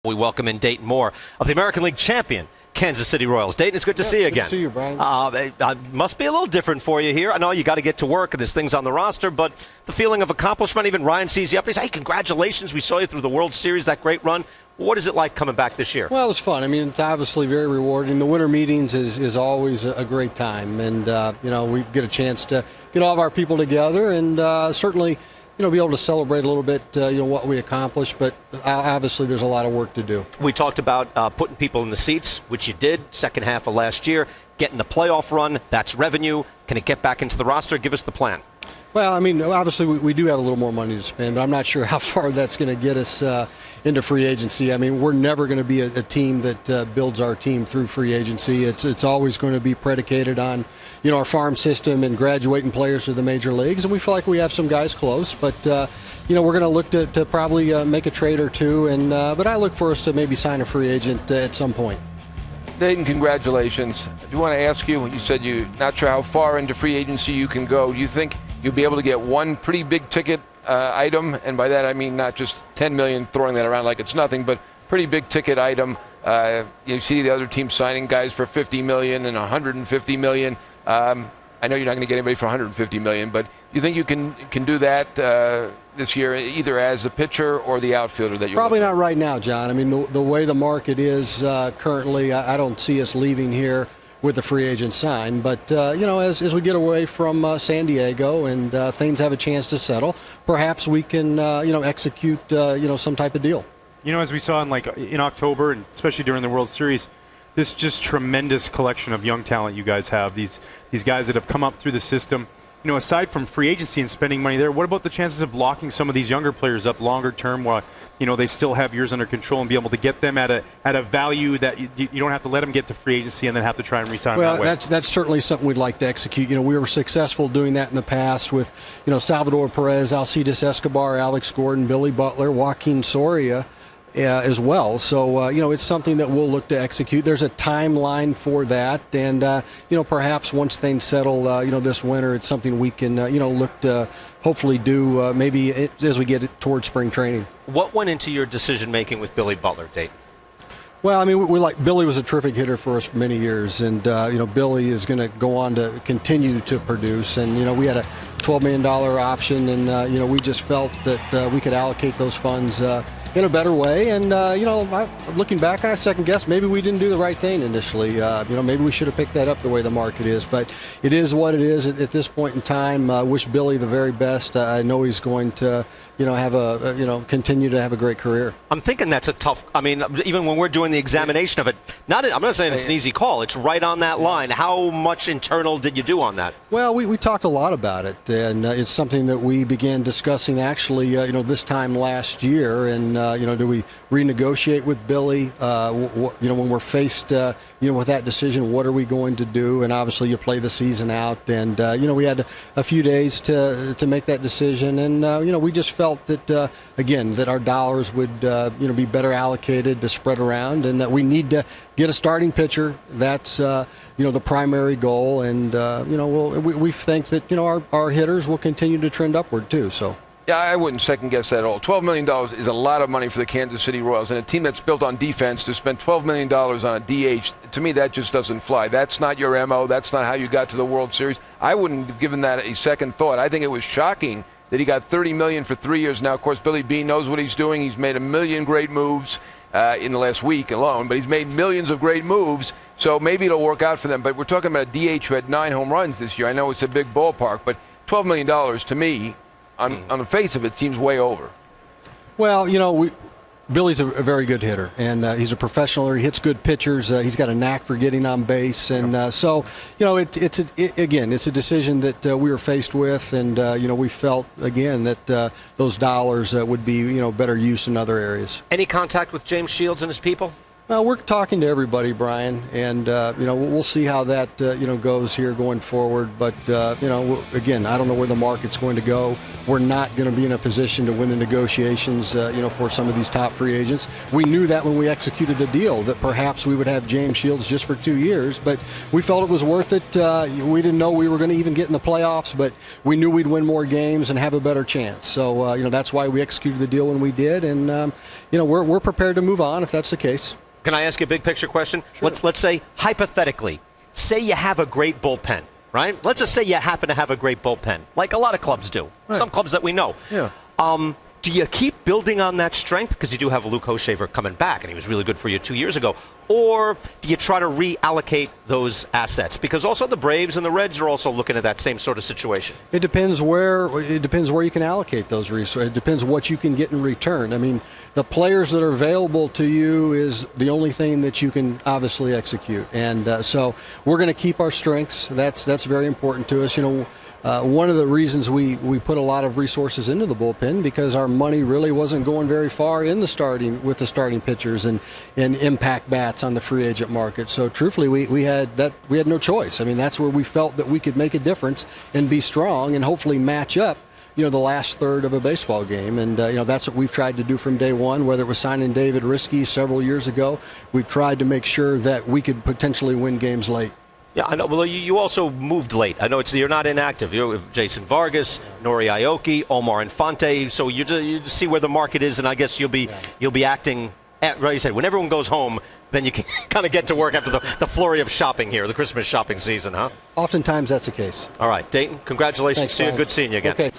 We welcome in Dayton Moore of the American League champion Kansas City Royals. Dayton, it's good to see you again. Good to see you, Brian. It must be a little different for you here. I know you got to get to work and there's things on the roster, but the feeling of accomplishment, even Ryan sees you up and he says, hey, congratulations, we saw you through the World Series, that great run. What is it like coming back this year? Well, it was fun. I mean, it's obviously very rewarding. The winter meetings is always a great time, and we get a chance to get all of our people together and certainly be able to celebrate a little bit, what we accomplished, but obviously there's a lot of work to do. We talked about putting people in the seats, which you did second half of last year, getting the playoff run, that's revenue. Can it get back into the roster? Give us the plan. Well, I mean, obviously we do have a little more money to spend, but I'm not sure how far that's going to get us into free agency. I mean, we're never going to be a team that builds our team through free agency. It's always going to be predicated on, our farm system and graduating players to the major leagues, and we feel like we have some guys close, but we're going to look to probably make a trade or two, and but I look for us to maybe sign a free agent at some point. Dayton, congratulations. I do want to ask you said you're not sure how far into free agency you can go. Do you think you'll be able to get one pretty big ticket item, and by that I mean not just $10 million, throwing that around like it's nothing, but pretty big ticket item? You see the other teams signing guys for $50 million and $150 million. I know you're not going to get anybody for $150 million, but you think you can do that this year, either as the pitcher or the outfielder that you're probably not right now, John. I mean, the way the market is currently, I don't see us leaving here with a free agent sign. But, as we get away from San Diego and things have a chance to settle, perhaps we can, execute, some type of deal. As we saw in October, and especially during the World Series, this just tremendous collection of young talent you guys have, these guys that have come up through the system. Aside from free agency and spending money there, what about the chances of locking some of these younger players up longer term while, they still have years under control and be able to get them at a value that you don't have to let them get to free agency and then have to try and re-sign them that way? Well, that's certainly something we'd like to execute. We were successful doing that in the past with, Salvador Perez, Alcides Escobar, Alex Gordon, Billy Butler, Joaquin Soria, as well. So, it's something that we'll look to execute. There's a timeline for that. And, perhaps once things settle, this winter, it's something we can, look to hopefully do maybe as we get towards spring training. What went into your decision-making with Billy Butler, Dayton? Well, I mean, Billy was a terrific hitter for us for many years, and Billy is going to go on to continue to produce. And we had a $12 million option, and we just felt that we could allocate those funds in a better way. And looking back on our second guess, maybe we didn't do the right thing initially. Maybe we should have picked that up the way the market is. But it is what it is at this point in time. I wish Billy the very best. I know he's going to have continue to have a great career. I'm thinking that's a tough. I mean, even when we're doing the examination of it, I'm not saying it's an easy call. It's right on that line. How much internal did you do on that? Well, we talked a lot about it, and it's something that we began discussing actually, this time last year. And do we renegotiate with Billy? When we're faced, with that decision, what are we going to do? And obviously, you play the season out, and we had a few days to make that decision, and we just felt that again that our dollars would be better allocated to spread around, and that we need to get a starting pitcher. That's the primary goal, and we think that our hitters will continue to trend upward too. So. Yeah, I wouldn't second guess that at all. $12 million is a lot of money for the Kansas City Royals, and a team that's built on defense to spend $12 million on a DH, to me that just doesn't fly. That's not your MO. That's not how you got to the World Series. I wouldn't have given that a second thought. I think it was shocking that he got $30 million for 3 years. Now, of course, Billy Beane knows what he's doing. He's made a million great moves in the last week alone, but he's made millions of great moves, so maybe it'll work out for them. But we're talking about a DH who had 9 home runs this year. I know it's a big ballpark, but $12 million to me, on the face of it, seems way over. Well, Billy's a very good hitter, and he's a professional. He hits good pitchers. He's got a knack for getting on base, and so it's a decision that we were faced with, and we felt again that those dollars would be better use in other areas. Any contact with James Shields and his people? Well, we're talking to everybody, Brian, and we'll see how that goes here going forward. But again, I don't know where the market's going to go. We're not going to be in a position to win the negotiations, for some of these top free agents. We knew that when we executed the deal, that perhaps we would have James Shields just for 2 years, but we felt it was worth it. We didn't know we were going to even get in the playoffs, but we knew we'd win more games and have a better chance. So that's why we executed the deal when we did, and we're prepared to move on if that's the case. Can I ask you a big picture question? Sure. Let's say, hypothetically, say you have a great bullpen, right? Let's just say you happen to have a great bullpen, like a lot of clubs do, right. Some clubs that we know. Yeah. Do you keep building on that strength? Because you do have Luke Hochevar coming back, and he was really good for you 2 years ago. Or do you try to reallocate those assets? Because also the Braves and the Reds are also looking at that same sort of situation. It depends where you can allocate those resources. It depends what you can get in return. I mean, the players that are available to you is the only thing that you can obviously execute. And so we're going to keep our strengths. That's very important to us. One of the reasons we put a lot of resources into the bullpen because our money really wasn't going very far in the starting pitchers and impact bats on the free agent market. So truthfully, we had no choice. I mean, that's where we felt that we could make a difference and be strong and hopefully match up the last third of a baseball game. And that's what we've tried to do from day one, whether it was signing David Riskey several years ago. We tried to make sure that we could potentially win games late. Yeah, I know. Well, you also moved late. I know you're not inactive. You're with Jason Vargas, Nori Aoki, Omar Infante. So you just see where the market is, and I guess you'll be acting. Right, you said when everyone goes home, then you can kind of get to work after the flurry of shopping here, the Christmas shopping season, huh? Oftentimes that's the case. All right, Dayton, congratulations Thanks, to you. Brian. Good seeing you again. Okay.